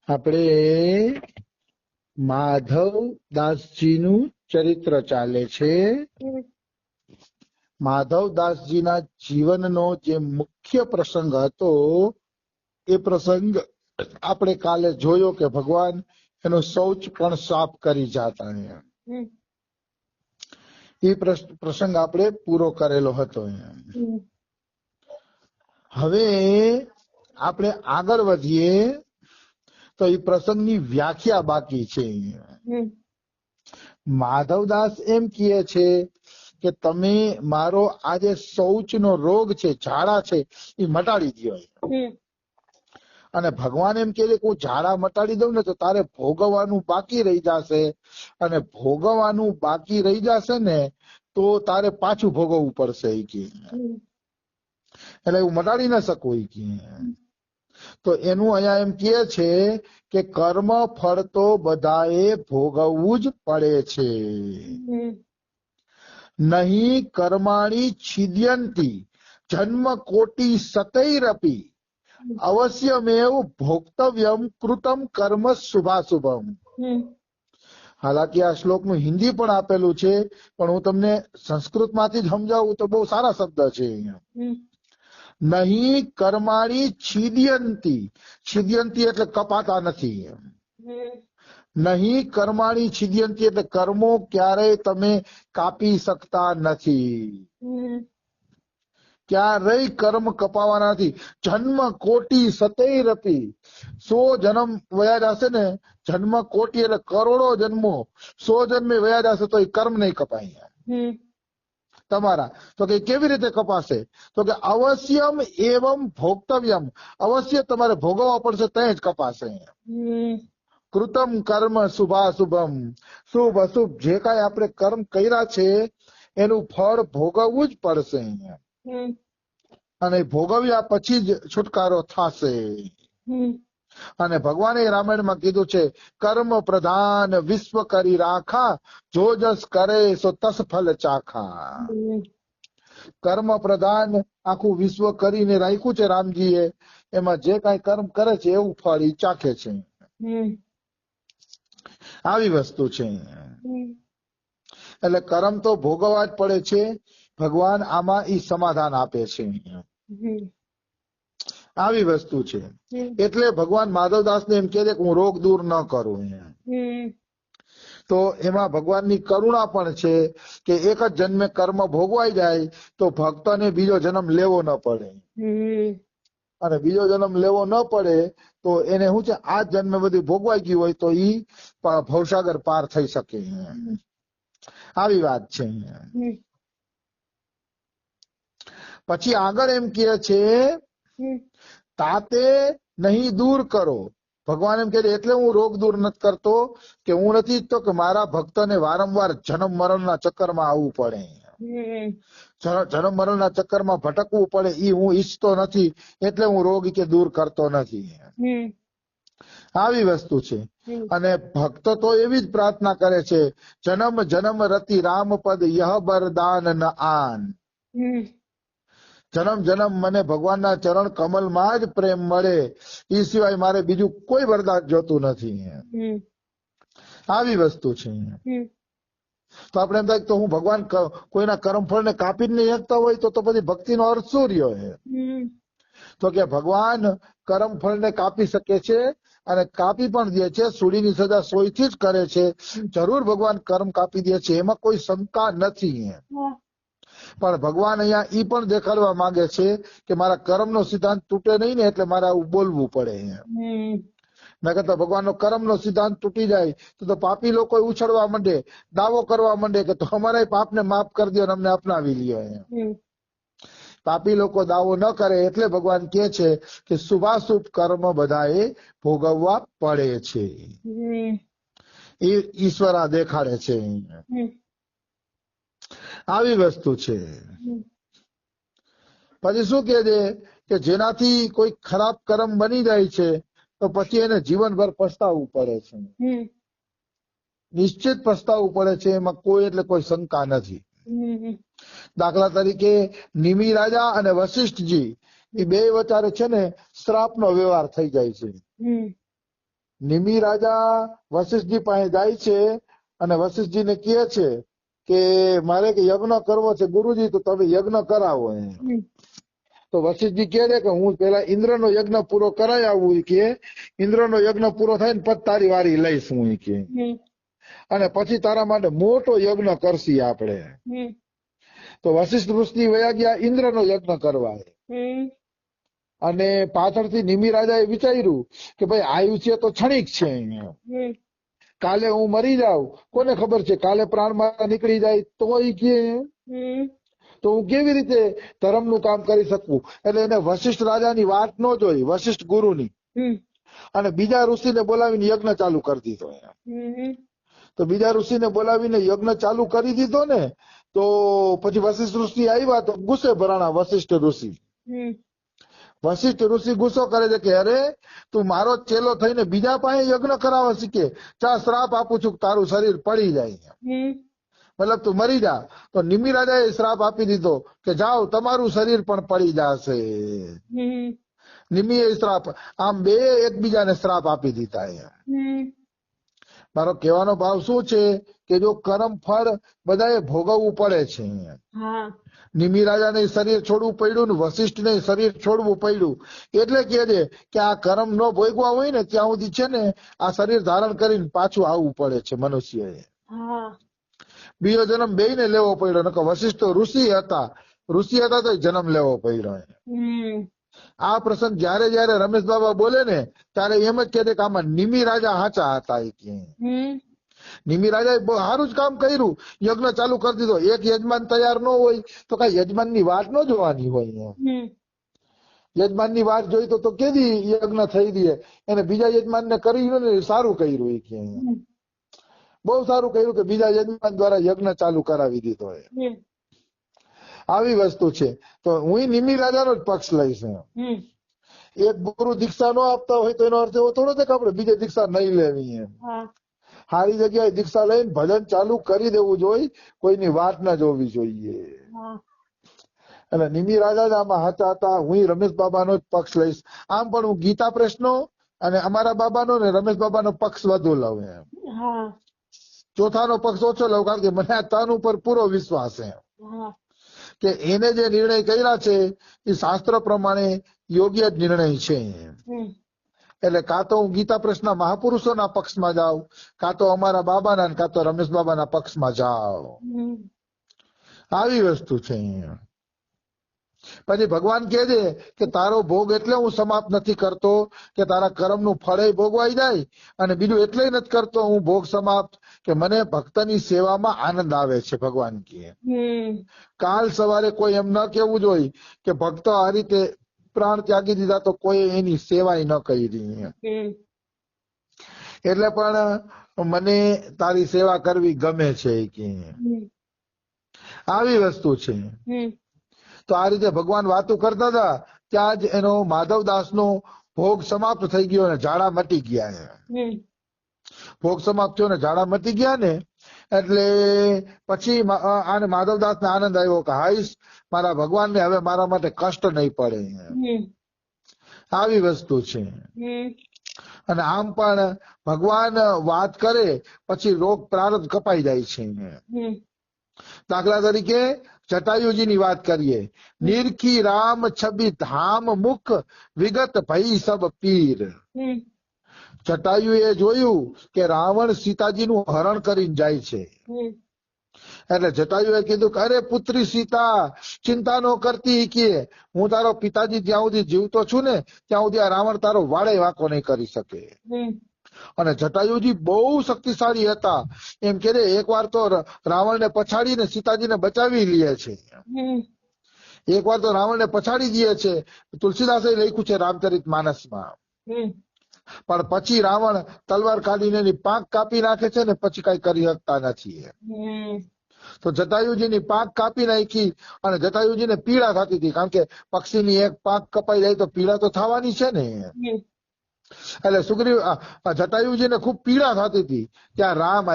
આપણે માધવદાસજીનું ચરિત્ર ચાલે છે. માધવદાસજીના જીવનનો જે મુખ્ય પ્રસંગ હતો એ પ્રસંગ આપણે કાલે જોયો કે ભગવાન એનો શૌચ પણ સાફ કરી જાતા. એ પ્રસંગ આપણે પૂરો કરેલો હતો. હવે આપણે આગળ વધીએ તો એ પ્રસંગની વ્યાખ્યા બાકી છે. માધવદાસ એમ કહે છે કે તમે મારો આ જે શૌચનો રોગ છે, ઝાડા છે, એ મટાડી દો. અને ભગવાન એમ કે હું ઝાડા મટાડી દઉં ને તો તારે ભોગવવાનું બાકી રહી જશે, અને ભોગવવાનું બાકી રહી જશે ને તો તારે પાછું ભોગવવું પડશે. એટલે હું મટાડી ના શકું. તો એનું અહીંયા એમ કહે છે કે કર્મ ફળ તો બધાએ ભોગવવું જ પડે છે. નહીં કર્માણી છિદ્યંતી જન્મ કોટી સતૈરપી અવશ્યમેવ ભોક્તવ્યમ કૃતમ કર્મ શુભાશુભમ. હાલાકી આ શ્લોકનું હિન્દી પણ આપેલું છે, પણ હું તમને સંસ્કૃતમાંથી જ સમજાવું તો બહુ સારા શબ્દ છે. નહીં કર્માણી છિદ્યંતી, છિદ્યંતી એટલે કપાતા નથી. નહીં કર્માણી છિદ્યંતી એટલે કર્મો ક્યારેય તમે કાપી શકતા નથી. ક્યારેય કર્મ કપાવાના નથી. જન્મ કોટી સતૈરપી, 100 જન્મ વયા જશે ને, જન્મ કોટી એટલે કરોડો જન્મો, 100 જન્મે વયા જશે તો એ કર્મ નહીં કપાય તમારા. તો કે કેવી રીતે કપાશે? તો કે અવશ્યમ એવમ ભોક્તવ્યમ, અવશ્ય તમારે ભોગવવા પડશે તો જ કપાશે. કૃતમ કર્મ શુભાશુભમ, શુભ અશુભ જે કાંઈ આપણે કર્મ કર્યા છે એનું ફળ ભોગવવું જ પડશે. અને ભોગવ્યા પછી જ છુટકારો થશે. અને ભગવાને રામાયણમાં કીધું છે, કર્મ પ્રધાન વિશ્વ કરી રાખા, જો જસ કરે સો તસ ફલ ચાખા. કર્મ પ્રધાન આખું વિશ્વ કરીને રાખ્યું છે રામજીએ, એમાં જે કાંઈ કર્મ કરે છે એવું ફળ ઈ ચાખે છે. આવી વસ્તુ છે. એટલે કર્મ તો ભોગવવા જ પડે છે. ભગવાન આમાં ઈ સમાધાન આપે છે. આવી વસ્તુ છે. એટલે ભગવાન માધવદાસને એમ કહે છે કે હું રોગ દૂર ન કરું. તો એમાં ભગવાનની કરુણા પણ છે કે એક જ જન્મે કર્મ ભોગવાઈ જાય તો ભક્તને બીજો જન્મ લેવો ન પડે. અને બીજો જન્મ લેવો ન પડે તો એને શું છે, આ જન્મે બધું ભોગવાઈ ગયું હોય તો ઈ ભવસાગર પાર થઈ શકે. આવી વાત છે. પછી આગળ એમ કહે છે તાતે નહીં દૂર કરો. ભગવાન એમ કહે છે એટલે હું રોગ દૂર નથી કરતો કે હું નથી ઈચ્છતો કે મારા ભક્તને વારંવાર જન્મ મરણના ચક્કરમાં આવવું પડે, જન્મ મરણના ચક્કરમાં ભટકવું પડે, ઈ હું ઈચ્છતો નથી, એટલે હું રોગ કે દૂર કરતો નથી. આવી વસ્તુ છે. અને ભક્ત તો એવી જ પ્રાર્થના કરે છે, જન્મ જન્મ રતિ રામ પદ યહ બરદાન ન આન. જન્મ જન્મ મને ભગવાનના ચરણ કમલમાં જ પ્રેમ મળે, એ સિવાય મારે બીજું કોઈ વરદાન જોતું નથી. આવી વસ્તુ છે. તો આપણે એમ થાય તો હું ભગવાન કોઈના કર્મફળને કાપી જ નહીં શકતા હોય તો પછી ભક્તિનો અર્થ શું રહ્યો? તો કે ભગવાન કર્મફળને કાપી શકે છે અને કાપી પણ દે છે. સુડીની સજા સોયથી જ કરે છે. જરૂર ભગવાન કર્મ કાપી દે છે, એમાં કોઈ શંકા નથી. પણ ભગવાન અહીંયા ઈ પણ દેખાડવા માંગે છે કે મારા કર્મનો સિદ્ધાંત તૂટે નહીં ને, એટલે મારે આવું બોલવું પડે. નકર તો ભગવાનનો કર્મનો સિદ્ધાંત તૂટી જાય તો પાપી લોકો ઉછળવા માંડે, દાવો કરવા માંડે કે તો અમારા પાપને માફ કરી દો અને અમને અપનાવી લ્યો. પાપી લોકો દાવો ન કરે એટલે ભગવાન કહે છે કે શુભાશુભ કર્મ બધાએ ભોગવવા પડે છે. એ ઈશ્વર આ દેખાડે છે. આવી વસ્તુ છે. પછી શું કહે છે કે જેનાથી કોઈ ખરાબ કર્મ બની જાય છે તો પછી એને જીવનભર પસ્તાવવું પડે છે. નિશ્ચિત પસ્તાવવું પડે છે, એમાં કોઈ એટલે કોઈ શંકા નથી. દાખલા તરીકે નિમિ રાજા અને વશિષ્ઠજી એ બે વચારે છે ને શ્રાપનો વ્યવહાર થઈ જાય છે. નિમિ રાજા વશિષ્ઠજી પાસે જાય છે અને વશિષ્ઠજીને કહે છે કે મારે કે યજ્ઞ કરવો છે ગુરુજી, તો તમે યજ્ઞ કરાવો. તો વશિષ્ઠજી કહે છે કે હું પેલા ઇન્દ્રનો યજ્ઞ પૂરો કરાવી આવું કે ઇન્દ્રનો યજ્ઞ પૂરો થાય ને પછી તારી વારી લઈશ હું કે, અને પછી તારા માટે મોટો યજ્ઞ કરશી આપણે. તો વશિષ્ઠ ઋષિ વયા ગયા ઇન્દ્રનો યજ્ઞ કરવા. અને પાછળથી નિમિ રાજાએ વિચાર્યું કે ભાઈ આયુષ્ય તો ક્ષણિક છે, કાલે હું મરી જાઉં, કોને ખબર છે કાલે પ્રાણ મારા નીકળી જાય તો કે તો હું કેવી રીતે ધર્મનું કામ કરી શકું. એટલે એને વશિષ્ઠ રાજાની વાત ન જોઈ, વશિષ્ઠ ગુરુની, અને બીજા ઋષિને બોલાવીને યજ્ઞ ચાલુ કરી દીધો. તો બીજા ઋષિને બોલાવીને યજ્ઞ ચાલુ કરી દીધો ને, તો પછી વશિષ્ઠ ઋષિ આવ્યા તો ગુસ્સે ભરાણા વશિષ્ઠ ઋષિ. વશિષ્ઠ ઋષિ ગુસ્સો કરે છે કે અરે તું મારો ચેલો થઈને બીજા પાસે યજ્ઞ કરાવવા શીખે, ચા શ્રાપ આપું છું તારું શરીર પડી જાય, મતલબ તું મરી જા. તો નિમિ રાજાએ શ્રાપ આપી દીધો કે જાઓ તમારું શરીર પણ પડી જશે. નિમિએ શ્રાપ, આમ બે એકબીજાને શ્રાપ આપી દીધા. મારો કહેવાનો ભાવ શું છે કે જો કર્મ ફળ બધાએ ભોગવવું પડે છે. નિમિ રાજાને શરીર છોડવું પડ્યું ને વશિષ્ઠને શરીર છોડવું પડ્યું. એટલે કહે છે કે આ કર્મ ન ભોગવા હોય ને ત્યાં સુધી છે ને આ શરીર ધારણ કરીને પાછું આવવું પડે છે મનુષ્યએ. બીજો જન્મ બેયને લેવો પડ્યો, નકર વશિષ્ઠ ઋષિ હતા તો જન્મ લેવો પડ્યો. આ પ્રસંગ જયારે જયારે રમેશ બાબા બોલે ને ત્યારે એમ જ કહે કે આમાં નિમિ રાજા હાચા હતા. નિમિ રાજાએ બહુ સારું જ કામ કર્યું, યજ્ઞ ચાલુ કરી દીધો. એક યજમાન તૈયાર ન હોય તો કઈ યજમાનની વાત ન જોવાની હોય. યજમાનની વાત જોઈ તો કેદી યજ્ઞ થઈ દે. એને બીજા યજમાનને કર્યું ને સારું કર્યું, કે બહુ સારું કર્યું કે બીજા યજમાન દ્વારા યજ્ઞ ચાલુ કરાવી દીધો. આવી વસ્તુ છે. તો હું નિમિ રાજાનો જ પક્ષ લઈશ. એક ગુરુ દીક્ષા ન આપતા હોય તો એનો અર્થ એવો થોડો છે કે આપણે બીજે દીક્ષા નહીં લેવી. સારી જગ્યાએ દીક્ષા લઈને ભજન ચાલુ કરી દેવું જોઈએ, કોઈની વાત ના જોવી જોઈએ. એટલે નિમિ રાજા જ આમાં હાચા હતા. હું રમેશ બાબાનો જ પક્ષ લઈશ. આમ પણ હું ગીતા પ્રશ્નો અને અમારા બાબાનો ને રમેશ બાબાનો પક્ષ વધુ લઉં. ચોથાનો પક્ષ ઓછો લઉં, કારણ કે મને આ તન ઉપર પૂરો વિશ્વાસ છે કે એને જે નિર્ણય કર્યા છે એ શાસ્ત્ર પ્રમાણે યોગ્ય જ નિર્ણય છે. એટલે કાં તો હું ગીતા પ્રશ્ન મહાપુરુષોના પક્ષમાં જાઉં, કાં તો અમારા બાબાના, કાં તો રમેશ બાબાના પક્ષમાં જાઉં. આવી વસ્તુ છે. પછી ભગવાન કહે છે કે તારો ભોગ એટલે હું સમાપ્ત નથી કરતો કે તારા કર્મનું ફળ ભોગવાઈ જાય, અને બીજું એટલે નથી કરતો હું ભોગ સમાપ્ત કે મને ભક્તની સેવામાં આનંદ આવે છે. ભગવાન કહે કાલ સવારે કોઈ એમ ન કેવું જોઈએ કે ભક્તો આ રીતે પ્રાણ ત્યાગી દીધા તો કોઈ એની સેવા ન કરી. એટલે પણ મને તારી સેવા કરવી ગમે છે કે આવી વસ્તુ છે. તો આ રીતે ભગવાન વાતો કરતા હતા ત્યાં જ એનો માધવદાસનો ભોગ સમાપ્ત થઈ ગયો ને ઝાડા મટી ગયા. ભોગ સમાપ્ત થયો ને ઝાડા મટી ગયા ને એટલે પછી આને માધવદાસને આનંદ આવ્યો કે હાઈશ મારા ભગવાનને હવે મારા માટે કષ્ટ નહીં પડે. આવી વસ્તુ છે. અને આમ પણ ભગવાન વાત કરે પછી રોગ પ્રારબ્ધ કપાઈ જાય છે. દાખલા તરીકે જટાયુજીની વાત કરીએ. નિરખી રામ છબી ધામ મુખ વિગત ભઈ સબ પીર. જટાયુએ જોયું કે રાવણ સીતાજીનું હરણ કરીને જાય છે. એટલે જટાયુએ કીધું કે અરે પુત્રી સીતા ચિંતા ન કરતી, કે હું તારો પિતાજી જ્યાં સુધી જીવતો છું ને ત્યાં સુધી આ રાવણ તારો વાળે વાંકો નહીં કરી શકે. અને જટાયુજી બહુ શક્તિશાળી હતા. એમ કે એક વાર તો રાવણને પછાડીને સીતાજીને બચાવી લે છે. એક વાર તો રાવણને પછાડી દે છે. તુલસીદાસે લખ્યું છે રામચરિત માનસમાં. પણ પછી રાવણ તલવાર કાઢીને એની પાંખ કાપી નાખે છે ને પછી કઈ કરી શકતા નથી. તો જટાયુજીની પાંખ કાપી નાખી અને જટાયુજીને પીડા થતી હતી, કારણ કે પક્ષીની એક પાંખ કપાઈ જાય તો પીડા તો થવાની છે ને. એટલે સુગ્રીવ જટાયુજીને ખૂબ પીડા થતી હતી. ત્યાં રામ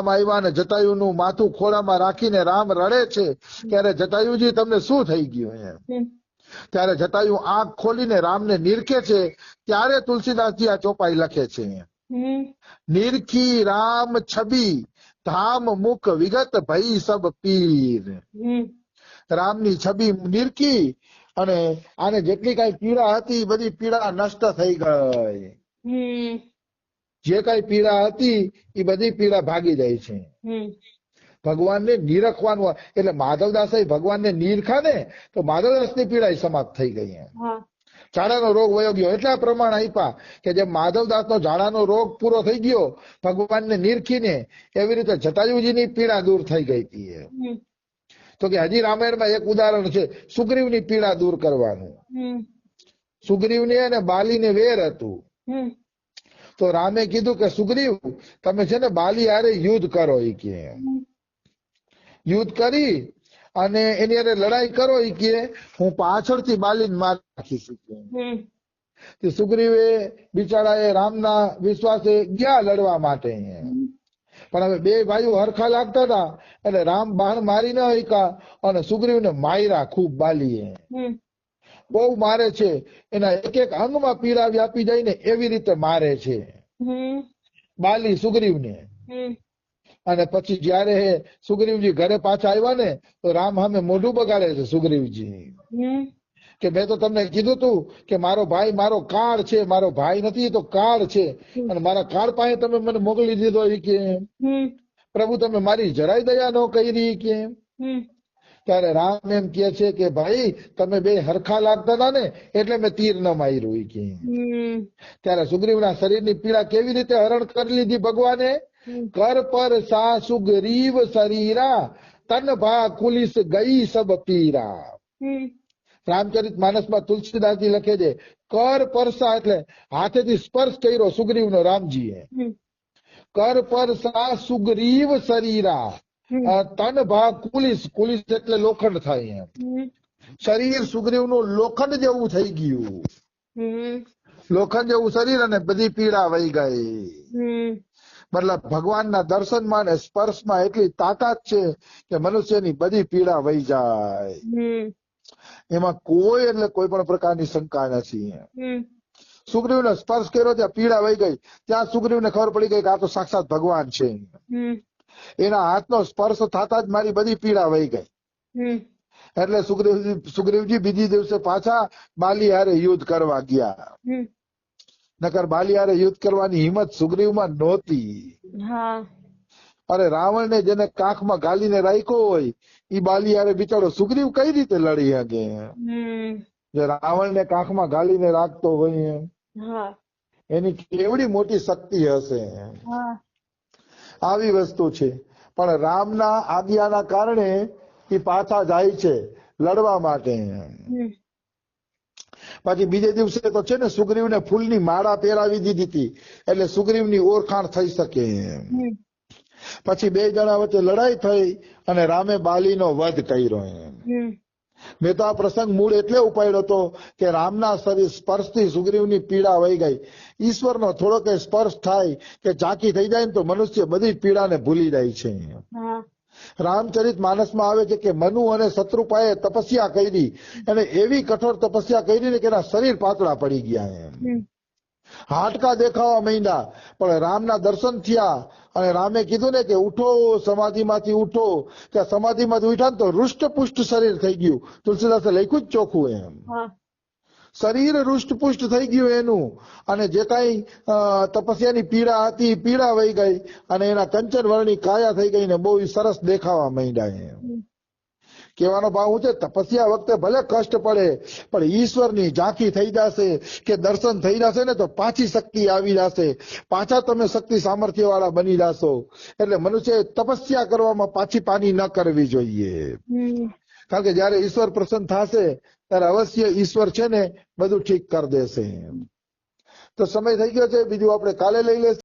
આવ્યા અને જટાયુનું માથું ખોળામાં રાખીને રામ રડે છે કે અરે જટાયુજી તમને શું થઈ ગયું? ત્યારે જટાયુ આંખ ખોલીને રામને નિરખે છે ત્યારે તુલસીદાસજી આ ચોપાઈ લખે છે. નિરખી રામ છબી ધામ મુખ વિગત ભઈ સબ પીર. રામની છબી નિરખી અને આને જેટલી કઈ પીડા હતી બધી પીડા નષ્ટ થઈ ગઈ. જે કઈ પીડા હતી એ બધી પીડા ભાગી જાય છે. ભગવાનને નિરખવાનું એટલે માધવદાસે ભગવાનને નિરખા ને તો માધવદાસની પીડા સમાપ્ત થઈ ગઈ. ઝાડાનો રોગ વયો ગયો એટલે આ પ્રમાણ આપ્યા કે જે માધવદાસનો ઝાડાનો રોગ પૂરો થઈ ગયો ભગવાનને નિરખીને એવી રીતે જટાયુજીની પીડા દૂર થઈ ગઈ હતી. તો કે હજી રામાયણમાં એક ઉદાહરણ છે સુગ્રીવની પીડા દૂર કરવાનું. સુગ્રીવને અને બાલીને વેર હતું તો રામે કીધું કે સુગ્રીવ તમે છે ને બાલી હારે યુદ્ધ કરો. એ કે યુદ્ધ કરી અને એની હારે લડાઈ કરો. એ કે હું પાછળથી બાલીને મારી નાખીશ. સુગ્રીવે બિચારાએ રામના વિશ્વાસે ગયા લડવા માટે. પણ હવે બે ભાઈઓ હરખા લાગતા હતા એટલે રામ બાણ મારી ના શક્યા અને સુગ્રીવને માર્યા ખૂબ. બાલીએ બહુ મારે છે, એના એક એક અંગમાં પીડા વ્યાપી જાય ને એવી રીતે મારે છે બાલી સુગ્રીવને. અને પછી જયારે સુગ્રીવજી ઘરે પાછા આવ્યા ને તો રામ સામે મોઢું બગાડે છે સુગ્રીવજી કે મેં તો તમને કીધું તું કે મારો ભાઈ મારો કાળ છે, મારો ભાઈ નથી તો કાળ છે અને મારા કાળ પાસે તમે મને મોકલી દીધો. એ કે પ્રભુ તમે મારી જરાય દયા ન કરી. કે ત્યારે રામ એમ કે છે કે ભાઈ તમે બે હરખા લાગતા હતા ને એટલે મેં તીર ન માર્યું. કે ત્યારે સુગ્રીવના શરીરની પીડા કેવી રીતે હરણ કરી લીધી ભગવાને. કર પર સા સુગ્રીવ શરીરા તન ભા કુલિસ ગઈ સબ પીરા. રામચરિત માનસમાં તુલસીદાસજી લખે છે કર પરસા એટલે હાથેથી સ્પર્શ કર્યો સુગ્રીવનો રામજીએ. કર પર સા સુગ્રીવ શરીરા તન ભાગ કુલિસ. કુલિસ એટલે લોખંડ થાય. શરીર સુગ્રીવનું લોખંડ જેવું થઈ ગયું. લોખંડ જેવું શરીર અને બધી પીડા વહી ગઈ. મતલબ ભગવાનના દર્શનમાં અને સ્પર્શમાં એટલી તાકાત છે કે મનુષ્યની બધી પીડા વહી જાય. એમાં કોઈ એટલે કોઈ પણ પ્રકારની શંકા નથી. સુગ્રીવને સ્પર્શ કર્યો ત્યાં પીડા વહી ગઈ. ત્યાં સુગ્રીવને ખબર પડી ગઈ કે આ તો સાક્ષાત ભગવાન છે. એના હાથનો સ્પર્શ થતા જ મારી બધી પીડા વહી ગઈ. એટલે સુગ્રીવજી બીજી દિવસે પાછા બાલી હારે યુદ્ધ કરવા ગયા. નકર બાલી હારે યુદ્ધ કરવાની હિંમત સુગ્રીવમાં નહોતી. અરે રાવણને જેને કાંખમાં ગાલીને રાખ્યો હોય એ બાલી હારે બિચારો સુગ્રીવ કઈ રીતે લડી શકે. જે રાવણને કાંખમાં ગાલીને રાખતો હોય એની કેવડી મોટી શક્તિ હશે. આવી વસ્તુ છે. પણ રામના આજ્ઞાના કારણે એ પાછા જાય છે લડવા માટે. પછી બીજે દિવસે તો છે ને સુગ્રીવને ફૂલની માળા પહેરાવી દીધી હતી એટલે સુગ્રીવની ઓળખાણ થઈ શકે. પછી બે જણા વચ્ચે લડાઈ થઈ અને રામે બાલીનો વધ કર્યો. મેં તો આ પ્રસંગ મૂળ એટલે ઉપાડ્યો હતો કે રામના શરીર સ્પર્શથી સુગ્રીવની પીડા વહી ગઈ. ઈશ્વરનો થોડો કઈ સ્પર્શ થાય કે ઝાંકી થઈ જાય ને તો મનુષ્ય બધી પીડાને ભૂલી જાય છે. રામચરિત માનસમાં આવે છે કે મનુ અને શત્રુપાએ તપસ્યા કરી અને એવી કઠોર તપસ્યા કરી ને કે એના શરીર પાતળા પડી ગયા. હાડકા દેખાવા માંડ્યા. પણ રામના દર્શન થયા અને રામે કીધું ને કે ઉઠો સમાધિમાંથી ઉઠો. ત્યાં સમાધિમાંથી ઉઠ્યા ને તો રૂષ્ટપુષ્ટ શરીર થઈ ગયું. તુલસીદાસે લખ્યું જ ચોખ્ખું એમ. શરીર રૂષ્ટપુષ્ટ થઈ ગયું એનું. અને જે કઈ તપસ્યાની પીડા હતી પીડા વહી ગઈ અને એના કંચન વર્ણની કાયા થઈ ગઈ ને બહુ સરસ દેખાવા માંડ્યા. કહેવાનો ભાવ હું છે તપસ્યા વખતે ભલે કષ્ટ પડે પણ ઈશ્વરની ઝાંખી થઈ જશે કે દર્શન થઈ જશે ને તો પાછી શક્તિ આવી જશે. પાછા તમે શક્તિ સામર્થ્ય વાળા બની જશો. એટલે મનુષ્ય તપસ્યા કરવામાં પાછી પાની ન કરવી જોઈએ. કારણ કે જયારે ઈશ્વર પ્રસન્ન થશે ત્યારે અવશ્ય ઈશ્વર છે ને બધું ઠીક કરી દેશે. તો સમય થઈ ગયો છે. બીજું આપણે કાલે લઈ લેશું.